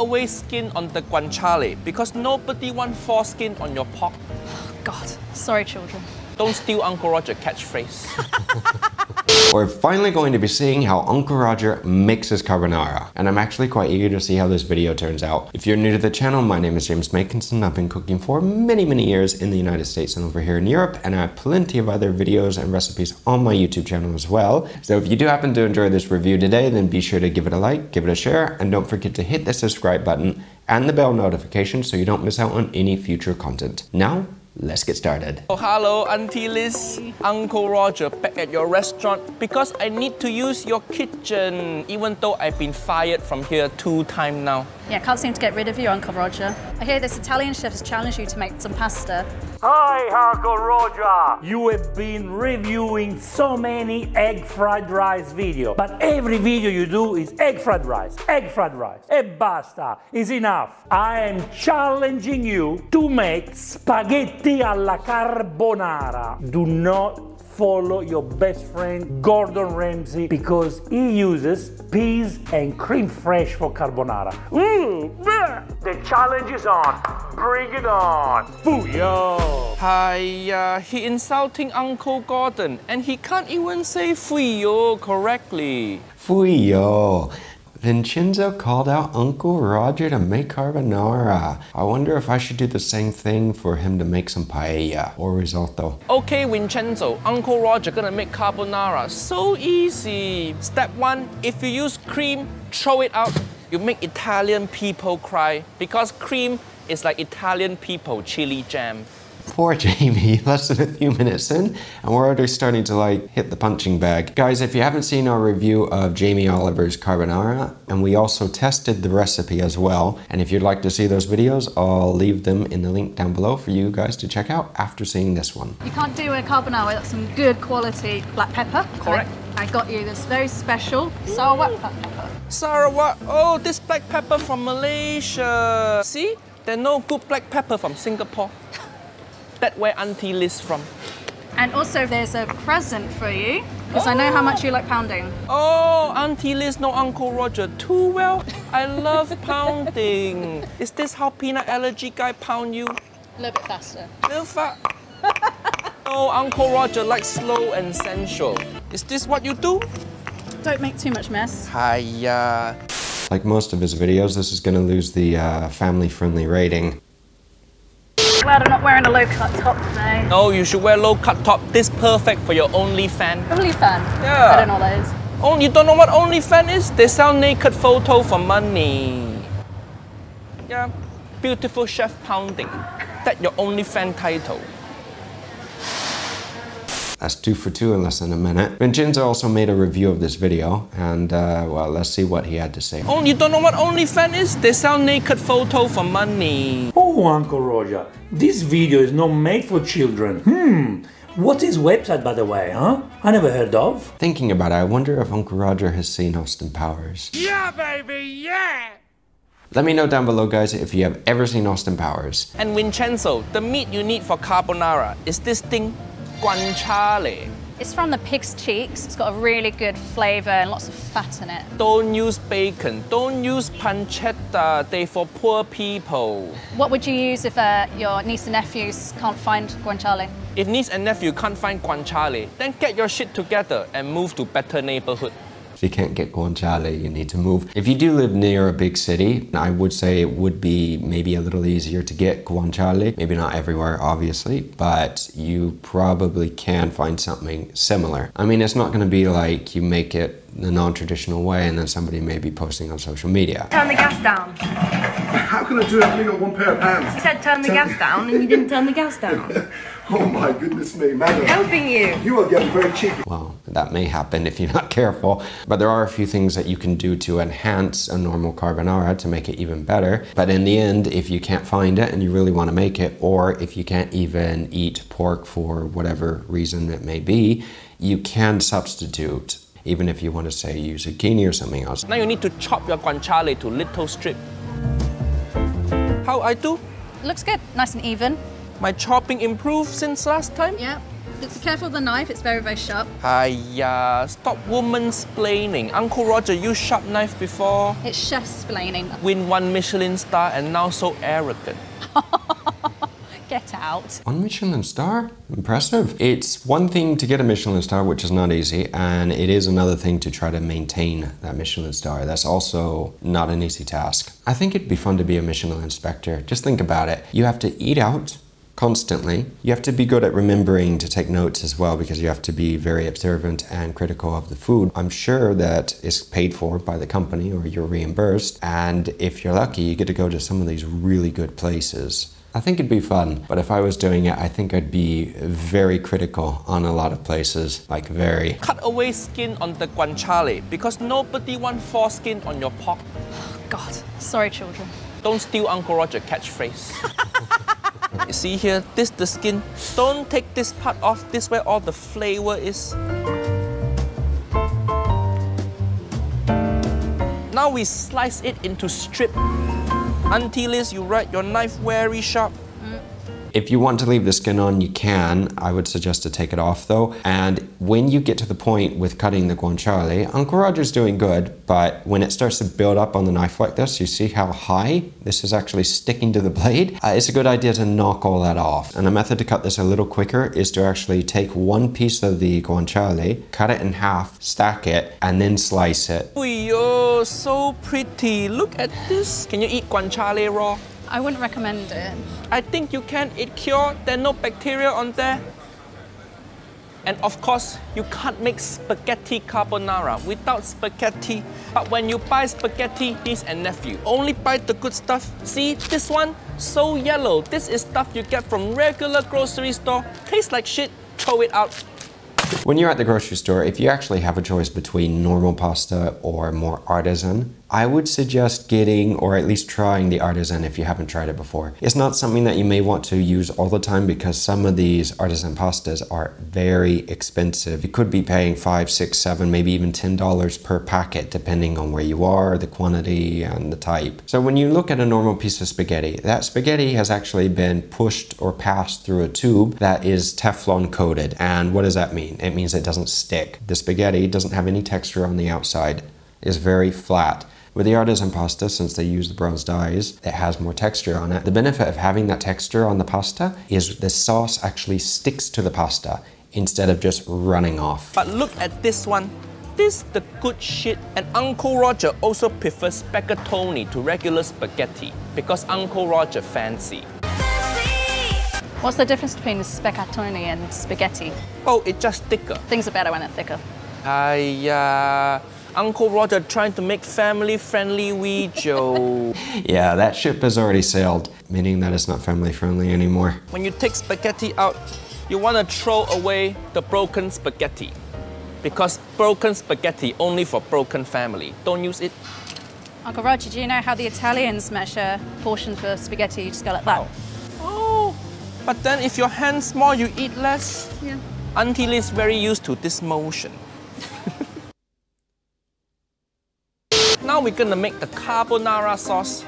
away skin on the guanciale because nobody wants foreskin on your pork. God, sorry children. Don't steal Uncle Roger's catchphrase. We're finally going to be seeing how Uncle Roger mixes carbonara, and I'm actually quite eager to see how this video turns out. If you're new to the channel, my name is James Makinson. I've been cooking for many years in the United States and over here in Europe, and I have plenty of other videos and recipes on my YouTube channel as well. So if you do happen to enjoy this review today, then be sure to give it a like, give it a share, and don't forget to hit the subscribe button and the bell notification so you don't miss out on any future content. Now, let's get started. Oh, hello, Auntie Liz. Uncle Roger back at your restaurant because I need to use your kitchen, even though I've been fired from here 2 times now. Yeah, can't seem to get rid of you, Uncle Roger. I hear this Italian chef has challenged you to make some pasta. Hi, Uncle Roger! You have been reviewing so many egg fried rice videos, but every video you do is egg fried rice. E basta, is enough. I am challenging you to make spaghetti alla carbonara. Do not follow your best friend Gordon Ramsay because he uses peas and creme fraiche for carbonara. The challenge is on. Bring it on. Fuyo! Hi, he insulting Uncle Gordon and he can't even say fuyo correctly. Fuyo! Vincenzo called out Uncle Roger to make carbonara. I wonder if I should do the same thing for him to make some paella or risotto. Okay, Vincenzo, Uncle Roger gonna make carbonara. So easy. Step 1, if you use cream, throw it out. You make Italian people cry because cream is like Italian people chili jam. Poor Jamie, less than a few minutes in, and we're already starting to hit the punching bag. Guys, if you haven't seen our review of Jamie Oliver's carbonara, and we also tested the recipe as well, and if you'd like to see those videos, I'll leave them in the link down below for you guys to check out after seeing this one. You can't do a carbonara without some good quality black pepper. Correct. I got you this very special Sarawak black pepper. Sarawak, oh, this black pepper from Malaysia. See, there's no good black pepper from Singapore. That's where Auntie Liz from. And also there's a present for you, because I know how much you like pounding. Oh, Auntie Liz know Uncle Roger too well. I love pounding. Is this how peanut allergy guy pound you? A little bit faster. Little fat. Oh, Uncle Roger likes slow and sensual. Is this what you do? Don't make too much mess. Hiya. Like most of his videos, this is gonna lose the family-friendly rating. Glad I'm not wearing a low-cut top today. No, you should wear low-cut top. This perfect for your OnlyFans. OnlyFans? Yeah. I don't know what that is. Oh, you don't know what OnlyFans is? They sell naked photo for money. Yeah, beautiful chef pounding. That's your OnlyFans title. That's 2 for 2 in less than a minute. Vincenzo also made a review of this video, and well, let's see what he had to say. Oh, you don't know what OnlyFans is? They sell naked photo for money. Oh, Uncle Roger, this video is not made for children. What's his website, by the way, huh? I never heard of. Thinking about it, I wonder if Uncle Roger has seen Austin Powers. Yeah, baby, yeah! Let me know down below, guys, if you have ever seen Austin Powers. And Vincenzo, the meat you need for carbonara is this thing, guanciale. It's from the pig's cheeks. It's got a really good flavour and lots of fat in it. Don't use bacon. Don't use pancetta. They're for poor people. What would you use if your niece and nephews can't find guanciale? If niece and nephew can't find guanciale, then get your shit together and move to better neighborhood. If you can't get guanciale, you need to move. If you do live near a big city, I would say it would be maybe a little easier to get guanciale. Maybe not everywhere, obviously, but you probably can find something similar. I mean, it's not going to be like you make it the non-traditional way and then somebody may be posting on social media. Turn the gas down. How can I do that? I've only got 1 pair of hands. You said turn the gas down and you didn't turn the gas down. Oh my goodness me, madam. Helping you. You are getting very cheeky. Well, that may happen if you're not careful, but there are a few things that you can do to enhance a normal carbonara to make it even better. But in the end, if you can't find it and you really want to make it, or if you can't even eat pork for whatever reason it may be, you can substitute, even if you want to say use zucchini or something else. Now you need to chop your guanciale to little strip. How I do? Looks good, nice and even. My chopping improved since last time? Yeah. Be careful of the knife, it's very, very sharp. Hiya, stop woman-splaining. Uncle Roger used sharp knife before. It's chef-splaining. Win 1 Michelin star and now so arrogant. Get out. 1 Michelin star? Impressive. It's one thing to get a Michelin star, which is not easy, and it is another thing to try to maintain that Michelin star. That's also not an easy task. I think it'd be fun to be a Michelin inspector. Just think about it. You have to eat out constantly. You have to be good at remembering to take notes as well, because you have to be very observant and critical of the food. I'm sure that is paid for by the company or you're reimbursed, and if you're lucky, you get to go to some of these really good places. I think it'd be fun, but if I was doing it, I think I'd be very critical on a lot of places, like very. Cut away skin on the guanciale because nobody wants foreskin on your pork. God, sorry children. Don't steal Uncle Roger catchphrase. You see here, this the skin. Don't take this part off, this where all the flavor is. Now we slice it into strip. Auntie Liz, you right, your knife very sharp. If you want to leave the skin on, you can. I would suggest to take it off though. And when you get to the point with cutting the guanciale, Uncle Roger's doing good, but when it starts to build up on the knife like this, you see how high this is actually sticking to the blade? It's a good idea to knock all that off. And a method to cut this a little quicker is to actually take one piece of the guanciale, cut it in half, stack it, and then slice it. Oh, so pretty. Look at this. Can you eat guanciale raw? I wouldn't recommend it. I think you can. It cured. There's no bacteria on there. And of course, you can't make spaghetti carbonara without spaghetti. But when you buy spaghetti, niece and nephew, only buy the good stuff. See, this one, so yellow. This is stuff you get from regular grocery store. Tastes like shit, throw it out. When you're at the grocery store, if you actually have a choice between normal pasta or more artisan, I would suggest getting, or at least trying, the artisan if you haven't tried it before. It's not something that you may want to use all the time because some of these artisan pastas are very expensive. You could be paying $5, $6, $7, maybe even $10 per packet depending on where you are, the quantity and the type. So when you look at a normal piece of spaghetti, that spaghetti has actually been pushed or passed through a tube that is Teflon coated. And what does that mean? It means it doesn't stick. The spaghetti doesn't have any texture on the outside. It's very flat. With the artisan pasta, since they use the bronze dyes, it has more texture on it. The benefit of having that texture on the pasta is the sauce actually sticks to the pasta instead of just running off. But look at this one. This the good shit. And Uncle Roger also prefers spaghettoni to regular spaghetti because Uncle Roger fancy. What's the difference between spaghettoni and spaghetti? Oh, it's just thicker. Things are better when they're thicker. Uncle Roger trying to make family-friendly video. Yeah, that ship has already sailed, meaning that it's not family-friendly anymore. When you take spaghetti out, you want to throw away the broken spaghetti. Because broken spaghetti only for broken family. Don't use it. Uncle Roger, do you know how the Italians measure portions for spaghetti? You just go like that. Oh, but then if your hand's small, you eat less. Yeah. Auntie Liz very used to this motion. Now we're gonna make the carbonara sauce.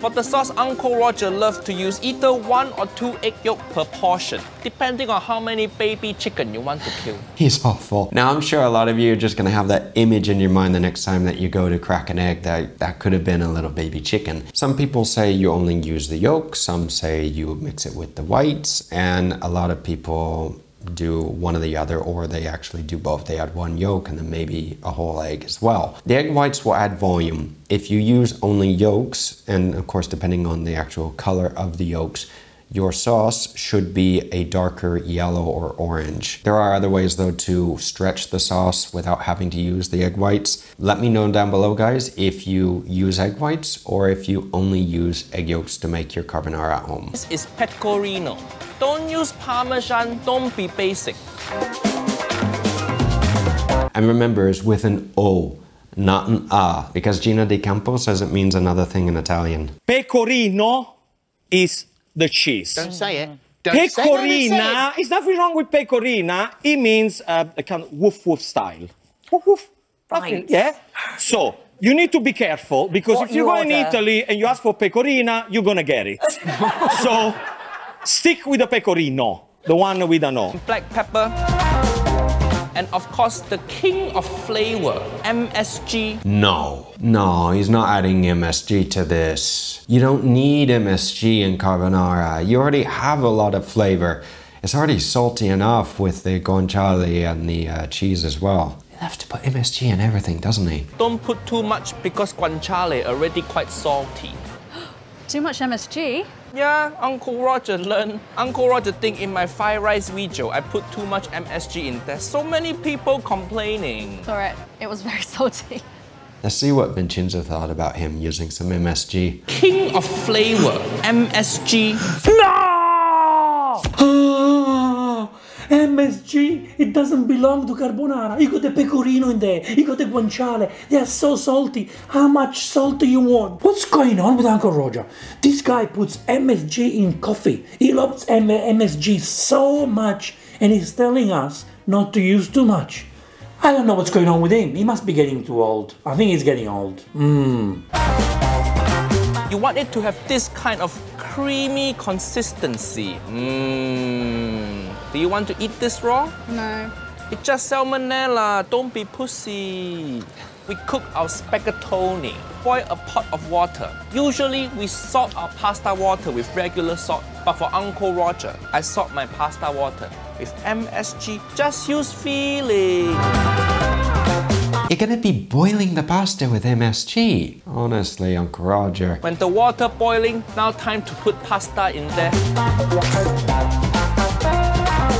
For the sauce, Uncle Roger loves to use either 1 or 2 egg yolk per portion, depending on how many baby chicken you want to kill. He's awful. Now I'm sure a lot of you are just gonna have that image in your mind the next time that you go to crack an egg that could have been a little baby chicken. Some people say you only use the yolk, some say you mix it with the whites, and a lot of people do one or the other, or they actually do both. They add 1 yolk and then maybe a whole egg as well. The egg whites will add volume. If you use only yolks, and of course depending on the actual color of the yolks, your sauce should be a darker yellow or orange. There are other ways though to stretch the sauce without having to use the egg whites. Let me know down below, guys, if you use egg whites or if you only use egg yolks to make your carbonara at home. This is pecorino. Don't use Parmesan, don't be basic. And remember, it's with an O, not an A, because Gina Di Campo says it means another thing in Italian. Pecorino is the cheese. Don't say it. Pecorina, there's nothing wrong with pecorina. It means a kind of woof woof style. Woof woof. Right. Yeah. So you need to be careful because if you go in Italy and you ask for pecorina, you're gonna get it. So stick with the pecorino. The one we don't know. Black pepper. And of course, the king of flavor, MSG. No, he's not adding MSG to this. You don't need MSG in carbonara. You already have a lot of flavor. It's already salty enough with the guanciale and the cheese as well. He has to put MSG in everything, doesn't he? Don't put too much because guanciale already quite salty. Too much MSG? Yeah, Uncle Roger learned. Uncle Roger think in my fried rice video, I put too much MSG in there. So many people complaining. It's alright, it was very salty. Let's see what Vincenzo thought about him using some MSG. King of flavor, MSG. No! MSG, it doesn't belong to carbonara. You got the pecorino in there, you got the guanciale. They are so salty. How much salt do you want? What's going on with Uncle Roger? This guy puts MSG in coffee. He loves MSG so much, and he's telling us not to use too much. I don't know what's going on with him. He must be getting too old. I think he's getting old. You want it to have this kind of creamy consistency. Do you want to eat this raw? No. It's just salmonella, don't be pussy. We cook our spaghettoni. Boil a pot of water. Usually we salt our pasta water with regular salt, but for Uncle Roger, I salt my pasta water with MSG. Just use feeling. You're gonna be boiling the pasta with MSG. Honestly, Uncle Roger. When the water boiling, now time to put pasta in there.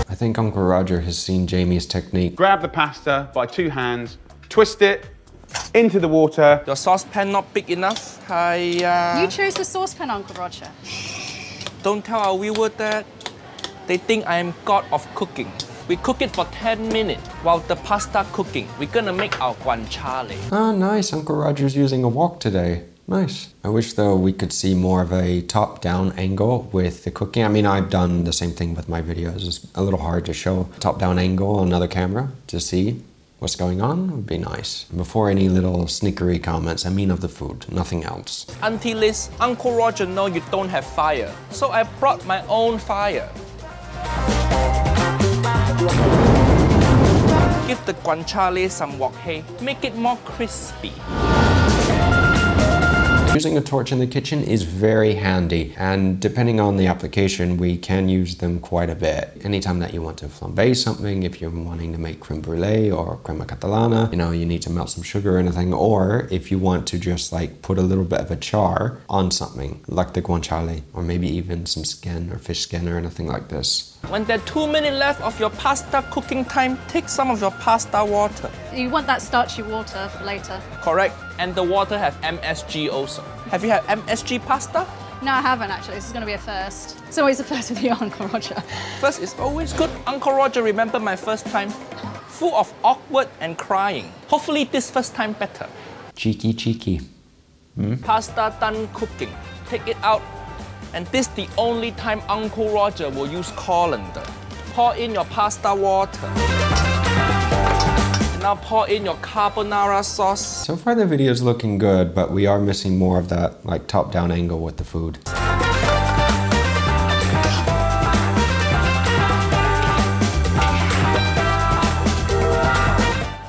I think Uncle Roger has seen Jamie's technique. Grab the pasta by 2 hands, twist it into the water. Your saucepan not big enough? You chose the saucepan, Uncle Roger. Don't tell our viewer that. They think I am god of cooking. We cook it for 10 minutes while the pasta cooking. We're gonna make our guanciale. Oh, nice. Uncle Roger's using a wok today. Nice. I wish, though, we could see more of a top-down angle with the cooking. I mean, I've done the same thing with my videos. It's a little hard to show top-down angle on another camera to see what's going on. Would be nice. Before any little sneakery comments, I mean of the food, nothing else. Auntie Liz, Uncle Roger know you don't have fire, so I brought my own fire. Give the guanciale some wok hei, make it more crispy. Using a torch in the kitchen is very handy, and depending on the application, we can use them quite a bit. Anytime that you want to flambe something, if you're wanting to make creme brulee or crema catalana, you know, you need to melt some sugar or anything, or if you want to just like put a little bit of a char on something, like the guanciale, or maybe even some skin or fish skin or anything like this. When there's 2 minutes left of your pasta cooking time, take some of your pasta water. You want that starchy water for later. Correct. And the water have MSG also. Have you had MSG pasta? No, I haven't actually. This is going to be a first. It's always a first with you, Uncle Roger. First is always good. Uncle Roger remember my first time? Full of awkward and crying. Hopefully this first time better. Cheeky. Pasta done cooking. Take it out. And this the only time Uncle Roger will use colander. Pour in your pasta water. Now pour in your carbonara sauce. So far the video is looking good, but we are missing more of that like top-down angle with the food.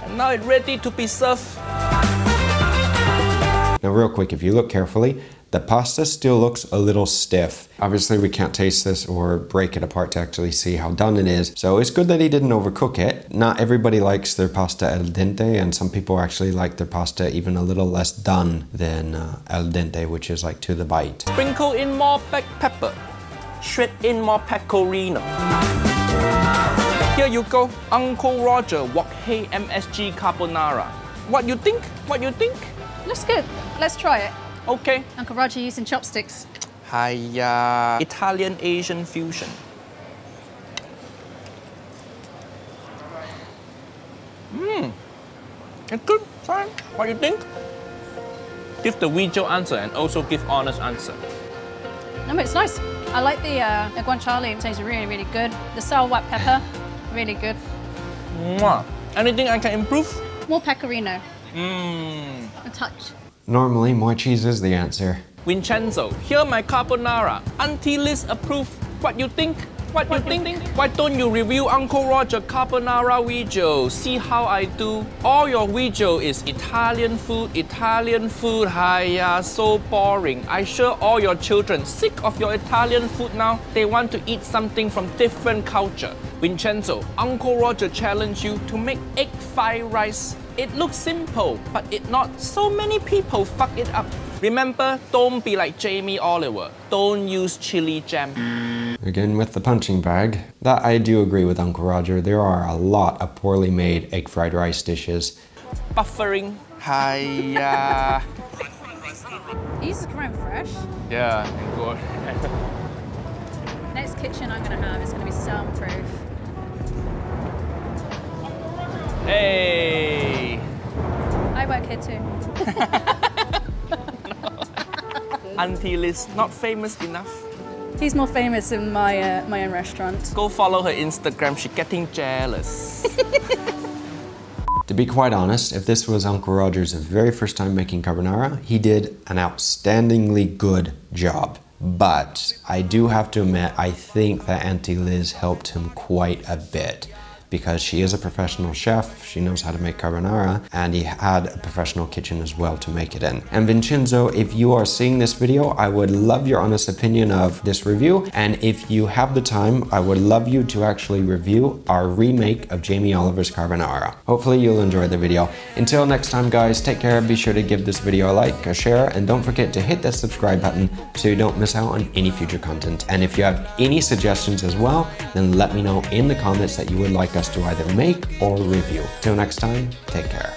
And now it's ready to be served. Now real quick, if you look carefully, the pasta still looks a little stiff. Obviously we can't taste this or break it apart to actually see how done it is. So it's good that he didn't overcook it. Not everybody likes their pasta al dente, and some people actually like their pasta even a little less done than al dente, which is like to the bite. Sprinkle in more black pepper. Shred in more pecorino. Here you go, Uncle Roger wok hei MSG carbonara. What you think? What you think? Looks good. Let's try it. Okay. Uncle Roger using chopsticks. Hiya. Italian-Asian fusion. It's good. Fine. What do you think? Give the video answer and also give honest answer. No, but it's nice. I like the guanciale. It tastes really, really good. The sour white pepper, really good. Mwah. Anything I can improve? More pecorino. A touch. Normally, more cheese is the answer. Vincenzo, here my carbonara. Auntie Liz approve. What you think? What you think? Why don't you review Uncle Roger carbonara video? See how I do. All your video is Italian food. Hiya, so boring. I sure all your children sick of your Italian food now. They want to eat something from different culture. Vincenzo, Uncle Roger challenged you to make egg fried rice. It looks simple, but it not. So many people fuck it up. Remember, don't be like Jamie Oliver. Don't use chili jam. Again with the punching bag. That I do agree with Uncle Roger. There are a lot of poorly made egg fried rice dishes. Buffering. Hiya. These are crème fresh. Yeah, good. Next kitchen I'm gonna have is gonna be soundproof. Hey. I work here too. Auntie Liz, not famous enough. He's more famous in my my own restaurant. Go follow her Instagram, she's getting jealous. To be quite honest, if this was Uncle Roger's very first time making carbonara, he did an outstandingly good job. But I do have to admit, I think that Auntie Liz helped him quite a bit, because she is a professional chef, she knows how to make carbonara, and he had a professional kitchen as well to make it in. And Vincenzo, if you are seeing this video, I would love your honest opinion of this review, and if you have the time, I would love you to actually review our remake of Jamie Oliver's carbonara. Hopefully you'll enjoy the video. Until next time guys, take care, be sure to give this video a like, a share, and don't forget to hit that subscribe button so you don't miss out on any future content. And if you have any suggestions as well, then let me know in the comments that you would like us to either make or review. Till next time, take care.